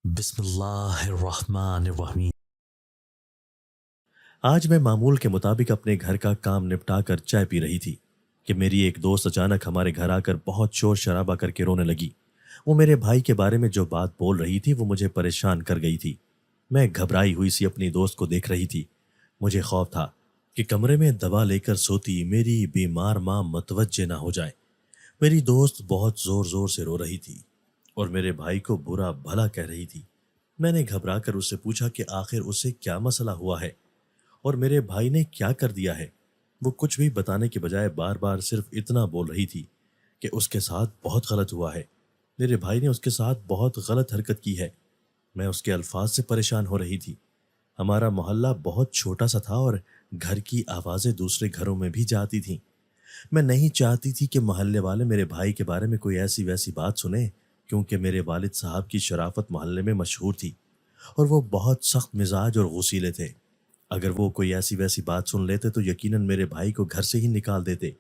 بسم اللہ الرحمن الرحیم۔ آج میں معمول کے مطابق اپنے گھر کا کام نپٹا کر چائے پی رہی تھی کہ میری ایک دوست اچانک ہمارے گھر آ کر بہت شور شرابہ کر کے رونے لگی۔ وہ میرے بھائی کے بارے میں جو بات بول رہی تھی وہ مجھے پریشان کر گئی تھی۔ میں گھبرائی ہوئی سی اپنی دوست کو دیکھ رہی تھی۔ مجھے خوف تھا کہ کمرے میں دوا لے کر سوتی میری بیمار ماں متوجہ نہ ہو جائے۔ میری دوست بہت زور زور سے رو رہی تھی اور میرے بھائی کو برا بھلا کہہ رہی تھی۔ میں نے گھبرا کر اس سے پوچھا کہ آخر اسے کیا مسئلہ ہوا ہے اور میرے بھائی نے کیا کر دیا ہے۔ وہ کچھ بھی بتانے کے بجائے بار بار صرف اتنا بول رہی تھی کہ اس کے ساتھ بہت غلط ہوا ہے، میرے بھائی نے اس کے ساتھ بہت غلط حرکت کی ہے۔ میں اس کے الفاظ سے پریشان ہو رہی تھی۔ ہمارا محلہ بہت چھوٹا سا تھا اور گھر کی آوازیں دوسرے گھروں میں بھی جاتی تھیں۔ میں نہیں چاہتی تھی کہ محلے والے میرے بھائی کے بارے میں کوئی ایسی ویسی بات سنیں، کیونکہ میرے والد صاحب کی شرافت محلے میں مشہور تھی اور وہ بہت سخت مزاج اور غصیلے تھے۔ اگر وہ کوئی ایسی ویسی بات سن لیتے تو یقیناً میرے بھائی کو گھر سے ہی نکال دیتے۔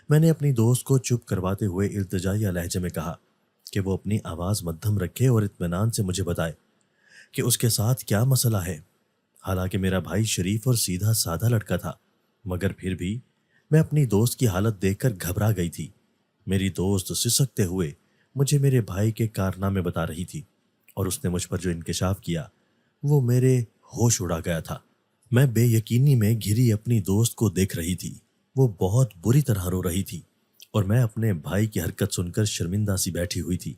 میں نے اپنی دوست کو چپ کرواتے ہوئے التجائیہ لہجے میں کہا کہ وہ اپنی آواز مدھم رکھے اور اطمینان سے مجھے بتائے کہ اس کے ساتھ کیا مسئلہ ہے۔ حالانکہ میرا بھائی شریف اور سیدھا سادہ لڑکا تھا، مگر پھر بھی میں اپنی دوست کی حالت دیکھ کر گھبرا گئی تھی۔ میری دوست سسکتے ہوئے مجھے میرے بھائی کے کارنامے بتا رہی تھی اور اس نے مجھ پر جو انکشاف کیا وہ میرے ہوش اڑا گیا تھا۔ میں بے یقینی میں گھری اپنی دوست کو دیکھ رہی تھی۔ وہ بہت بری طرح رو رہی تھی اور میں اپنے بھائی کی حرکت سن کر شرمندہ سی بیٹھی ہوئی تھی۔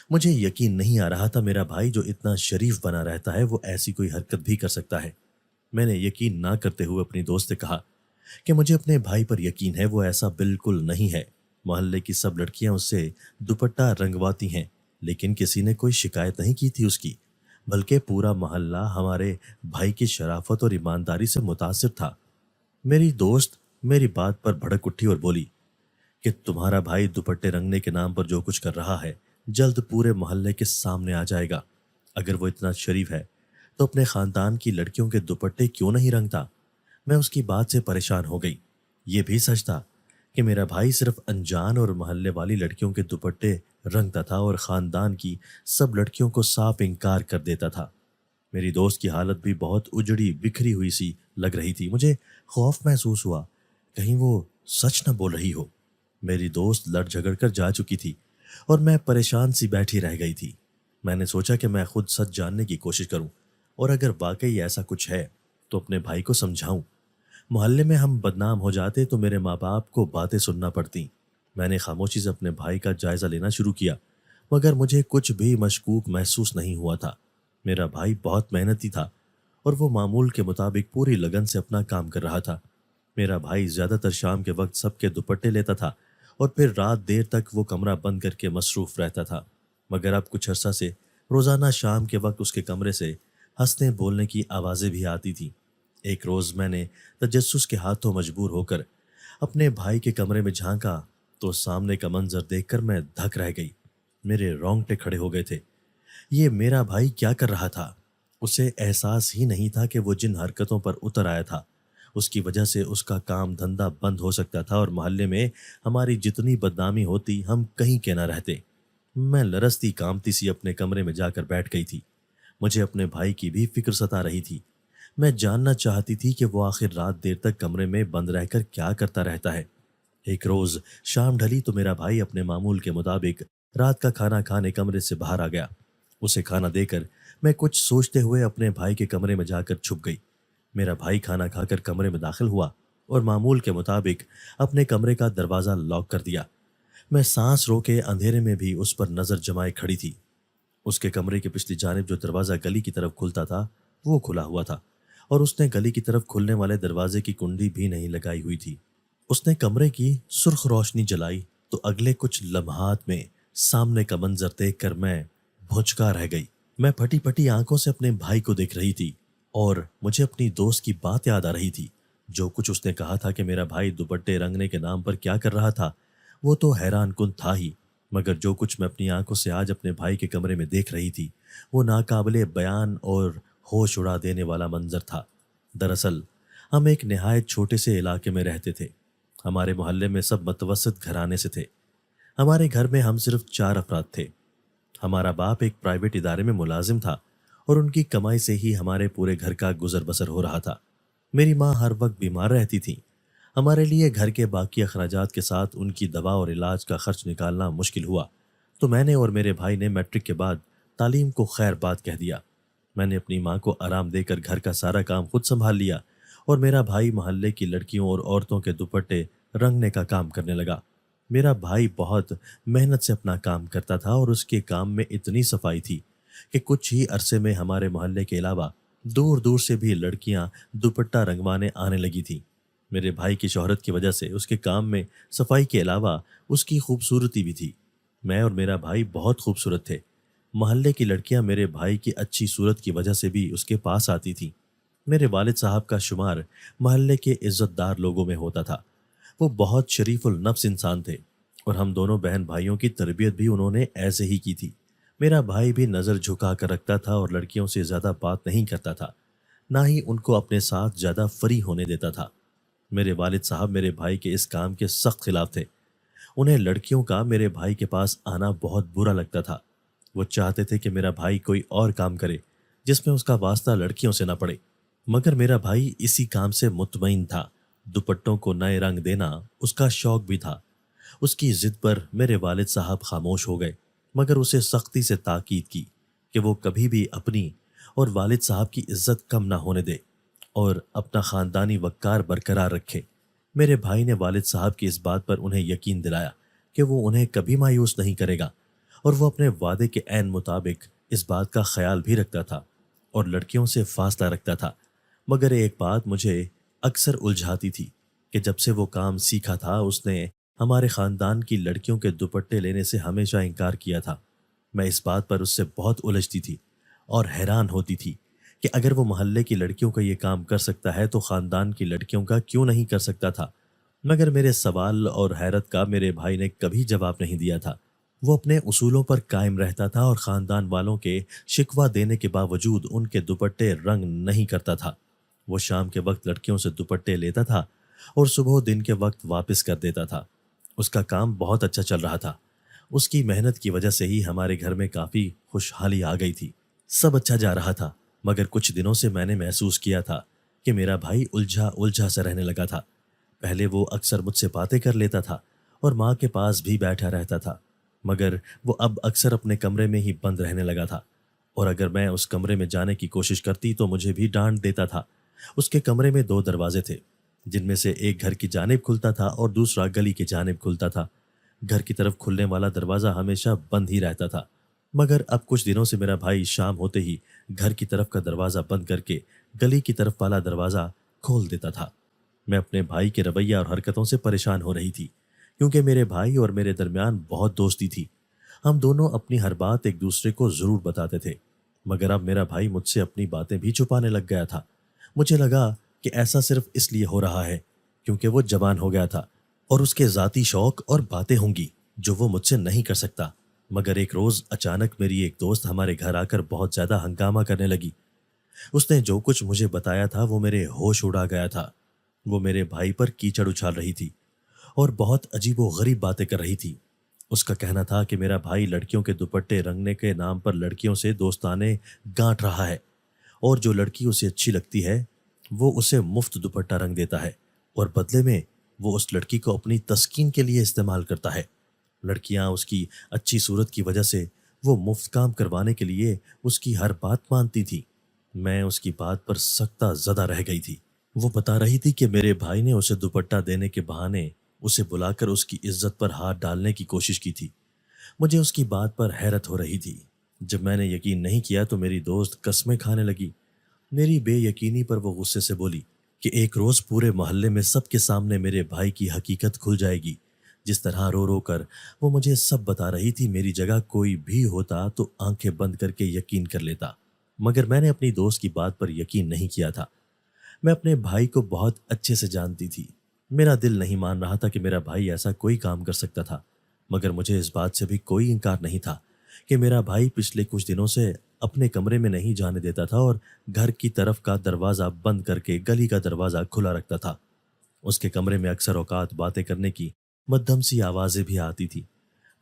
مجھے یقین نہیں آ رہا تھا میرا بھائی جو اتنا شریف بنا رہتا ہے وہ ایسی کوئی حرکت بھی کر سکتا ہے۔ میں نے یقین نہ کرتے ہوئے اپنی دوست سے کہا کہ مجھے اپنے بھائی پر یقین ہے، وہ ایسا بالکل نہیں ہے۔ محلے کی سب لڑکیاں اس سے دوپٹہ رنگواتی ہیں، لیکن کسی نے کوئی شکایت نہیں کی تھی اس کی، بلکہ پورا محلہ ہمارے بھائی کی شرافت اور ایمانداری سے متاثر تھا۔ میری دوست میری بات پر بھڑک اٹھی اور بولی کہ تمہارا بھائی دوپٹے رنگنے کے نام پر جو کچھ کر رہا ہے جلد پورے محلے کے سامنے آ جائے گا۔ اگر وہ اتنا شریف ہے تو اپنے خاندان کی لڑکیوں کے دوپٹے کیوں نہیں رنگتا؟ میں اس کی بات سے پریشان ہو گئی۔ یہ بھی سچ تھا کہ میرا بھائی صرف انجان اور محلے والی لڑکیوں کے دوپٹے رنگتا تھا اور خاندان کی سب لڑکیوں کو صاف انکار کر دیتا تھا۔ میری دوست کی حالت بھی بہت اجڑی بکھری ہوئی سی لگ رہی تھی۔ مجھے خوف محسوس ہوا کہیں وہ سچ نہ بول رہی ہو۔ میری دوست لڑ جھگڑ کر جا چکی تھی اور میں پریشان سی بیٹھی رہ گئی تھی۔ میں نے سوچا کہ میں خود سچ جاننے کی کوشش کروں اور اگر واقعی ایسا کچھ ہے تو اپنے بھائی کو سمجھاؤں۔ محلے میں ہم بدنام ہو جاتے تو میرے ماں باپ کو باتیں سننا پڑتی۔ میں نے خاموشی سے اپنے بھائی کا جائزہ لینا شروع کیا، مگر مجھے کچھ بھی مشکوک محسوس نہیں ہوا تھا۔ میرا بھائی بہت محنتی تھا اور وہ معمول کے مطابق پوری لگن سے اپنا کام کر رہا تھا۔ میرا بھائی زیادہ تر شام کے وقت سب کے دوپٹے لیتا تھا اور پھر رات دیر تک وہ کمرہ بند کر کے مصروف رہتا تھا، مگر اب کچھ عرصہ سے روزانہ شام کے وقت اس کے کمرے سے ہنسنے بولنے کی آوازیں بھی آتی تھیں۔ ایک روز میں نے تجسس کے ہاتھوں مجبور ہو کر اپنے بھائی کے کمرے میں جھانکا تو سامنے کا منظر دیکھ کر میں دھک رہ گئی۔ میرے رونگٹے کھڑے ہو گئے تھے۔ یہ میرا بھائی کیا کر رہا تھا؟ اسے احساس ہی نہیں تھا کہ وہ جن حرکتوں پر اتر آیا تھا اس کی وجہ سے اس کا کام دھندا بند ہو سکتا تھا اور محلے میں ہماری جتنی بدنامی ہوتی ہم کہیں کے نہ رہتے۔ میں لرزتی کامتی سی اپنے کمرے میں جا کر بیٹھ گئی تھی۔ مجھے اپنے بھائی کی بھی فکر ستا رہی تھی۔ میں جاننا چاہتی تھی کہ وہ آخر رات دیر تک کمرے میں بند رہ کر کیا کرتا رہتا ہے۔ ایک روز شام ڈھلی تو میرا بھائی اپنے معمول کے مطابق رات کا کھانا کھانے کمرے سے باہر آ گیا۔ اسے کھانا دے کر میں کچھ سوچتے ہوئے اپنے بھائی کے کمرے میں جا کر چھپ گئی۔ میرا بھائی کھانا کھا کر کمرے میں داخل ہوا اور معمول کے مطابق اپنے کمرے کا دروازہ لاک کر دیا۔ میں سانس روکے اندھیرے میں بھی اس پر نظر جمائے کھڑی تھی۔ اس کے کمرے کی پچھلی جانب جو دروازہ گلی کی طرف کھلتا تھا وہ کھلا ہوا تھا اور اس نے گلی کی طرف کھلنے والے دروازے کی کنڈی بھی نہیں لگائی ہوئی تھی۔ اس نے کمرے کی سرخ روشنی جلائی تو اگلے کچھ لمحات میں سامنے کا منظر دیکھ کر میں بھوچکا رہ گئی۔ میں پھٹی پھٹی آنکھوں سے اپنے بھائی کو دیکھ رہی تھی اور مجھے اپنی دوست کی بات یاد آ رہی تھی۔ جو کچھ اس نے کہا تھا کہ میرا بھائی دوپٹے رنگنے کے نام پر کیا کر رہا تھا وہ تو حیران کن تھا ہی، مگر جو کچھ میں اپنی آنکھوں سے آج اپنے بھائی کے کمرے میں دیکھ رہی تھی وہ ناقابل بیان اور ہوش اڑا دینے والا منظر تھا۔ دراصل ہم ایک نہایت چھوٹے سے علاقے میں رہتے تھے۔ ہمارے محلے میں سب متوسط گھرانے سے تھے۔ ہمارے گھر میں ہم صرف 4 افراد تھے۔ ہمارا باپ ایک پرائیویٹ ادارے میں ملازم تھا اور ان کی کمائی سے ہی ہمارے پورے گھر کا گزر بسر ہو رہا تھا۔ میری ماں ہر وقت بیمار رہتی تھی۔ ہمارے لیے گھر کے باقی اخراجات کے ساتھ ان کی دوا اور علاج کا خرچ نکالنا مشکل ہوا، تو میں نے اور میرے بھائی نے میٹرک کے بعد تعلیم کو خیر بات کہہ دیا۔ میں نے اپنی ماں کو آرام دے کر گھر کا سارا کام خود سنبھال لیا اور میرا بھائی محلے کی لڑکیوں اور عورتوں کے دوپٹے رنگنے کا کام کرنے لگا۔ میرا بھائی بہت محنت سے اپنا کام کرتا تھا اور اس کے کام میں اتنی صفائی تھی کہ کچھ ہی عرصے میں ہمارے محلے کے علاوہ دور دور سے بھی لڑکیاں دوپٹہ رنگوانے آنے لگی تھیں۔ میرے بھائی کی شہرت کی وجہ سے اس کے کام میں صفائی کے علاوہ اس کی خوبصورتی بھی تھی۔ میں اور میرا بھائی بہت خوبصورت تھے۔ محلے کی لڑکیاں میرے بھائی کی اچھی صورت کی وجہ سے بھی اس کے پاس آتی تھیں۔ میرے والد صاحب کا شمار محلے کے عزت دار لوگوں میں ہوتا تھا۔ وہ بہت شریف النفس انسان تھے اور ہم دونوں بہن بھائیوں کی تربیت بھی انہوں نے ایسے ہی کی تھی۔ میرا بھائی بھی نظر جھکا کر رکھتا تھا اور لڑکیوں سے زیادہ بات نہیں کرتا تھا، نہ ہی ان کو اپنے ساتھ زیادہ فری ہونے دیتا تھا۔ میرے والد صاحب میرے بھائی کے اس کام کے سخت خلاف تھے۔ انہیں لڑکیوں کا میرے بھائی کے پاس آنا بہت برا لگتا تھا۔ وہ چاہتے تھے کہ میرا بھائی کوئی اور کام کرے جس میں اس کا واسطہ لڑکیوں سے نہ پڑے، مگر میرا بھائی اسی کام سے مطمئن تھا۔ دوپٹوں کو نئے رنگ دینا اس کا شوق بھی تھا۔ اس کی ضد پر میرے والد صاحب خاموش ہو گئے، مگر اسے سختی سے تاکید کی کہ وہ کبھی بھی اپنی اور والد صاحب کی عزت کم نہ ہونے دے اور اپنا خاندانی وقار برقرار رکھے۔ میرے بھائی نے والد صاحب کی اس بات پر انہیں یقین دلایا کہ وہ انہیں کبھی مایوس نہیں کرے گا، اور وہ اپنے وعدے کے عین مطابق اس بات کا خیال بھی رکھتا تھا اور لڑکیوں سے فاصلہ رکھتا تھا۔ مگر ایک بات مجھے اکثر الجھاتی تھی کہ جب سے وہ کام سیکھا تھا اس نے ہمارے خاندان کی لڑکیوں کے دوپٹے لینے سے ہمیشہ انکار کیا تھا۔ میں اس بات پر اس سے بہت الجھتی تھی اور حیران ہوتی تھی کہ اگر وہ محلے کی لڑکیوں کا یہ کام کر سکتا ہے تو خاندان کی لڑکیوں کا کیوں نہیں کر سکتا تھا۔ مگر میرے سوال اور حیرت کا میرے بھائی نے کبھی جواب نہیں دیا تھا۔ وہ اپنے اصولوں پر قائم رہتا تھا اور خاندان والوں کے شکوہ دینے کے باوجود ان کے دوپٹے رنگ نہیں کرتا تھا۔ وہ شام کے وقت لڑکیوں سے دوپٹے لیتا تھا اور صبح دن کے وقت واپس کر دیتا تھا۔ اس کا کام بہت اچھا چل رہا تھا۔ اس کی محنت کی وجہ سے ہی ہمارے گھر میں کافی خوشحالی آ گئی تھی۔ سب اچھا جا رہا تھا، مگر کچھ دنوں سے میں نے محسوس کیا تھا کہ میرا بھائی الجھا سا رہنے لگا تھا۔ پہلے وہ اکثر مجھ سے باتیں کر لیتا تھا اور ماں کے پاس بھی بیٹھا رہتا تھا، مگر وہ اب اکثر اپنے کمرے میں ہی بند رہنے لگا تھا، اور اگر میں اس کمرے میں جانے کی کوشش کرتی تو مجھے بھی ڈانٹ دیتا تھا۔ اس کے کمرے میں 2 دروازے تھے، جن میں سے ایک گھر کی جانب کھلتا تھا اور دوسرا گلی کی جانب کھلتا تھا۔ گھر کی طرف کھلنے والا دروازہ ہمیشہ بند ہی رہتا تھا، مگر اب کچھ دنوں سے میرا بھائی شام ہوتے ہی گھر کی طرف کا دروازہ بند کر کے گلی کی طرف والا دروازہ کھول دیتا تھا۔ میں اپنے بھائی کے رویہ اور حرکتوں سے پریشان ہو رہی تھی، کیونکہ میرے بھائی اور میرے درمیان بہت دوستی تھی۔ ہم دونوں اپنی ہر بات ایک دوسرے کو ضرور بتاتے تھے، مگر اب میرا بھائی مجھ سے اپنی باتیں بھی چھپانے لگ گیا تھا۔ مجھے لگا کہ ایسا صرف اس لیے ہو رہا ہے کیونکہ وہ جوان ہو گیا تھا اور اس کے ذاتی شوق اور باتیں ہوں گی جو وہ مجھ سے نہیں کر سکتا۔ مگر ایک روز اچانک میری ایک دوست ہمارے گھر آ کر بہت زیادہ ہنگامہ کرنے لگی۔ اس نے جو کچھ مجھے بتایا تھا وہ میرے ہوش اڑا گیا تھا۔ وہ میرے بھائی پر کیچڑ اچھال رہی تھی اور بہت عجیب و غریب باتیں کر رہی تھی۔ اس کا کہنا تھا کہ میرا بھائی لڑکیوں کے دوپٹے رنگنے کے نام پر لڑکیوں سے دوستانے گانٹ رہا ہے، اور جو لڑکی اسے اچھی لگتی ہے وہ اسے مفت دوپٹہ رنگ دیتا ہے، اور بدلے میں وہ اس لڑکی کو اپنی تسکین کے لیے استعمال کرتا ہے۔ لڑکیاں اس کی اچھی صورت کی وجہ سے وہ مفت کام کروانے کے لیے اس کی ہر بات مانتی تھی۔ میں اس کی بات پر سختہ زدہ رہ گئی تھی۔ وہ بتا رہی تھی کہ میرے بھائی نے اسے دوپٹہ دینے کے بہانے اسے بلا کر اس کی عزت پر ہاتھ ڈالنے کی کوشش کی تھی۔ مجھے اس کی بات پر حیرت ہو رہی تھی۔ جب میں نے یقین نہیں کیا تو میری دوست قسمیں کھانے لگی۔ میری بے یقینی پر وہ غصے سے بولی کہ ایک روز پورے محلے میں سب کے سامنے میرے بھائی کی حقیقت کھل جائے گی۔ جس طرح رو رو کر وہ مجھے سب بتا رہی تھی، میری جگہ کوئی بھی ہوتا تو آنکھیں بند کر کے یقین کر لیتا، مگر میں نے اپنی دوست کی بات پر یقین نہیں کیا تھا۔ میں اپنے بھائی کو بہت اچھے سے جانتی تھی۔ میرا دل نہیں مان رہا تھا کہ میرا بھائی ایسا کوئی کام کر سکتا تھا، مگر مجھے اس بات سے بھی کوئی انکار نہیں تھا کہ میرا بھائی پچھلے کچھ دنوں سے اپنے کمرے میں نہیں جانے دیتا تھا اور گھر کی طرف کا دروازہ بند کر کے گلی کا دروازہ کھلا رکھتا تھا۔ اس کے کمرے میں اکثر اوقات باتیں کرنے کی مدھم سی آوازیں بھی آتی تھی،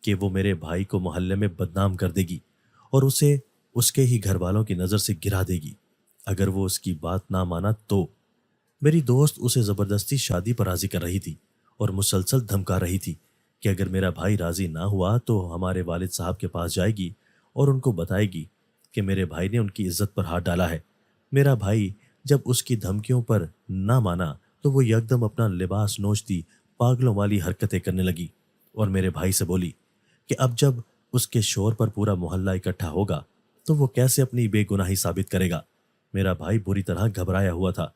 کہ وہ میرے بھائی کو محلے میں بدنام کر دے گی اور اسے اس کے ہی گھر والوں کی نظر سے گرا دے گی اگر وہ اس کی بات نہ مانا تو۔ میری دوست اسے زبردستی شادی پر راضی کر رہی تھی اور مسلسل دھمکا رہی تھی کہ اگر میرا بھائی راضی نہ ہوا تو ہمارے والد صاحب کے پاس جائے گی اور ان کو بتائے گی کہ میرے بھائی نے ان کی عزت پر ہاتھ ڈالا ہے۔ میرا بھائی جب اس کی دھمکیوں پر نہ مانا تو وہ یکدم اپنا لباس نوچتی پاگلوں والی حرکتیں کرنے لگی اور میرے بھائی سے بولی کہ اب جب اس کے شور پر پورا محلہ اکٹھا ہوگا تو وہ کیسے اپنی بے گناہی ثابت کرے گا۔ میرا بھائی بری طرح گھبرایا ہوا تھا۔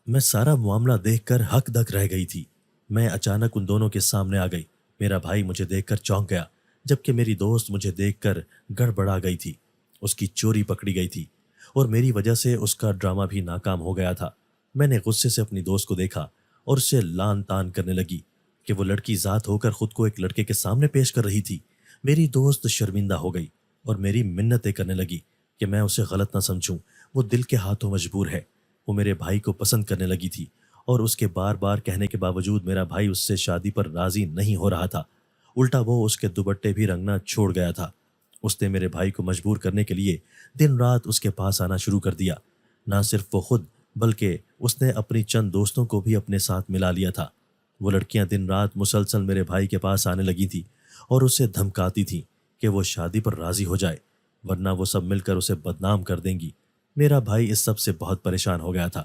میں سارا معاملہ دیکھ کر ہک دک رہ گئی تھی۔ میں اچانک ان دونوں کے سامنے آ گئی۔ میرا بھائی مجھے دیکھ کر چونک گیا جبکہ میری دوست مجھے دیکھ کر گڑبڑا گئی تھی۔ اس کی چوری پکڑی گئی تھی اور میری وجہ سے اس کا ڈرامہ بھی ناکام ہو گیا تھا۔ میں نے غصے سے اپنی دوست کو دیکھا اور اسے لان تان کرنے لگی کہ وہ لڑکی ذات ہو کر خود کو ایک لڑکے کے سامنے پیش کر رہی تھی۔ میری دوست شرمندہ ہو گئی اور میری منتیں کرنے لگی کہ میں اسے غلط نہ سمجھوں، وہ دل کے ہاتھوں مجبور ہے۔ وہ میرے بھائی کو پسند کرنے لگی تھی اور اس کے بار بار کہنے کے باوجود میرا بھائی اس سے شادی پر راضی نہیں ہو رہا تھا۔ الٹا وہ اس کے دوپٹے بھی رنگنا چھوڑ گیا تھا۔ اس نے میرے بھائی کو مجبور کرنے کے لیے دن رات اس کے پاس آنا شروع کر دیا۔ نہ صرف وہ خود بلکہ اس نے اپنی چند دوستوں کو بھی اپنے ساتھ ملا لیا تھا۔ وہ لڑکیاں دن رات مسلسل میرے بھائی کے پاس آنے لگی تھیں اور اسے دھمکاتی تھیں کہ وہ شادی پر راضی ہو جائے ورنہ وہ سب مل کر اسے بدنام کر دیں گی۔ میرا بھائی اس سب سے بہت پریشان ہو گیا تھا۔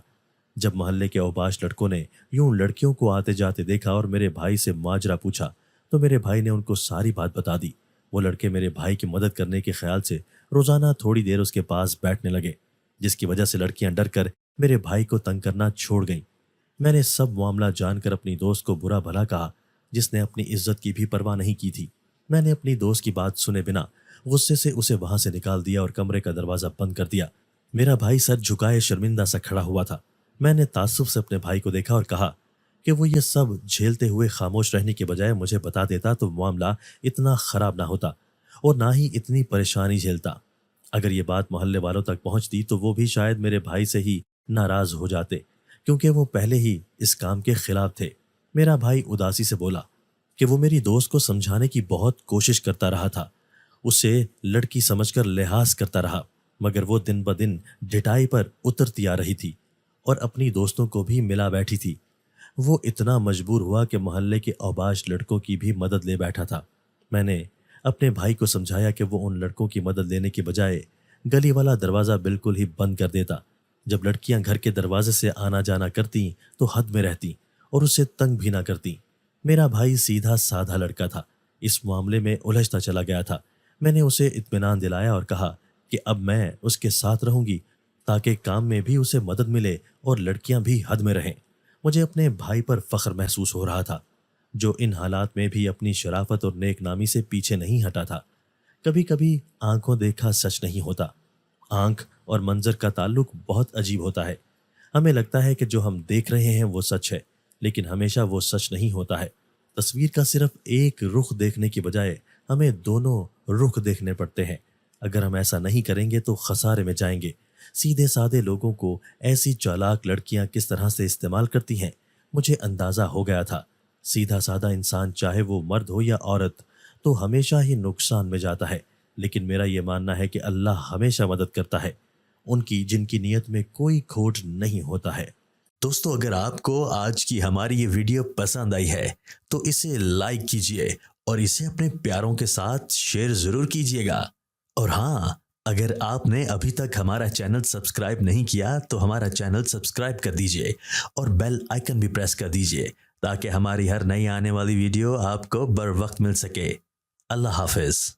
جب محلے کے اوباش لڑکوں نے یوں لڑکیوں کو آتے جاتے دیکھا اور میرے بھائی سے ماجرا پوچھا تو میرے بھائی نے ان کو ساری بات بتا دی۔ وہ لڑکے میرے بھائی کی مدد کرنے کے خیال سے روزانہ تھوڑی دیر اس کے پاس بیٹھنے لگے، جس کی وجہ سے لڑکیاں ڈر کر میرے بھائی کو تنگ کرنا چھوڑ گئیں۔ میں نے سب معاملہ جان کر اپنی دوست کو برا بھلا کہا جس نے اپنی عزت کی بھی پرواہ نہیں کی تھی۔ میں نے اپنی دوست کی بات سنے بنا غصے سے اسے وہاں سے نکال دیا اور کمرے کا دروازہ بند کر دیا۔ میرا بھائی سر جھکائے شرمندہ سا کھڑا ہوا تھا۔ میں نے تعصب سے اپنے بھائی کو دیکھا اور کہا کہ وہ یہ سب جھیلتے ہوئے خاموش رہنے کے بجائے مجھے بتا دیتا تو معاملہ اتنا خراب نہ ہوتا اور نہ ہی اتنی پریشانی جھیلتا۔ اگر یہ بات محلے والوں تک پہنچتی تو وہ بھی شاید میرے بھائی سے ہی ناراض ہو جاتے کیونکہ وہ پہلے ہی اس کام کے خلاف تھے۔ میرا بھائی اداسی سے بولا کہ وہ میری دوست کو سمجھانے کی بہت کوشش کرتا رہا تھا، اسے لڑکی سمجھ کر لحاظ کرتا رہا، مگر وہ دن بدن ڈھٹائی پر اترتی آ رہی تھی اور اپنی دوستوں کو بھی ملا بیٹھی تھی۔ وہ اتنا مجبور ہوا کہ محلے کے اوباش لڑکوں کی بھی مدد لے بیٹھا تھا۔ میں نے اپنے بھائی کو سمجھایا کہ وہ ان لڑکوں کی مدد لینے کے بجائے گلی والا دروازہ بالکل ہی بند کر دیتا۔ جب لڑکیاں گھر کے دروازے سے آنا جانا کرتیں تو حد میں رہتیں اور اسے تنگ بھی نہ کرتیں۔ میرا بھائی سیدھا سادھا لڑکا تھا، اس معاملے میں الجھتا چلا گیا تھا۔ میں نے اسے اطمینان دلایا اور کہا کہ اب میں اس کے ساتھ رہوں گی تاکہ کام میں بھی اسے مدد ملے اور لڑکیاں بھی حد میں رہیں۔ مجھے اپنے بھائی پر فخر محسوس ہو رہا تھا جو ان حالات میں بھی اپنی شرافت اور نیک نامی سے پیچھے نہیں ہٹا تھا۔ کبھی کبھی آنکھوں دیکھا سچ نہیں ہوتا۔ آنکھ اور منظر کا تعلق بہت عجیب ہوتا ہے۔ ہمیں لگتا ہے کہ جو ہم دیکھ رہے ہیں وہ سچ ہے، لیکن ہمیشہ وہ سچ نہیں ہوتا ہے۔ تصویر کا صرف ایک رخ دیکھنے کی بجائے ہمیں دونوں رخ دیکھنے پڑتے ہیں۔ اگر ہم ایسا نہیں کریں گے تو خسارے میں جائیں گے۔ سیدھے سادے لوگوں کو ایسی چالاک لڑکیاں کس طرح سے استعمال کرتی ہیں مجھے اندازہ ہو گیا تھا۔ سیدھا سادہ انسان چاہے وہ مرد ہو یا عورت تو ہمیشہ ہی نقصان میں جاتا ہے، لیکن میرا یہ ماننا ہے کہ اللہ ہمیشہ مدد کرتا ہے ان کی جن کی نیت میں کوئی کھوٹ نہیں ہوتا ہے۔ دوستو، اگر آپ کو آج کی ہماری یہ ویڈیو پسند آئی ہے تو اسے لائک کیجئے اور اسے اپنے پیاروں کے ساتھ شیئر ضرور کیجئے گا۔ اور ہاں، اگر آپ نے ابھی تک ہمارا چینل سبسکرائب نہیں کیا تو ہمارا چینل سبسکرائب کر دیجئے اور بیل آئیکن بھی پریس کر دیجئے تاکہ ہماری ہر نئی آنے والی ویڈیو آپ کو بر وقت مل سکے۔ اللہ حافظ۔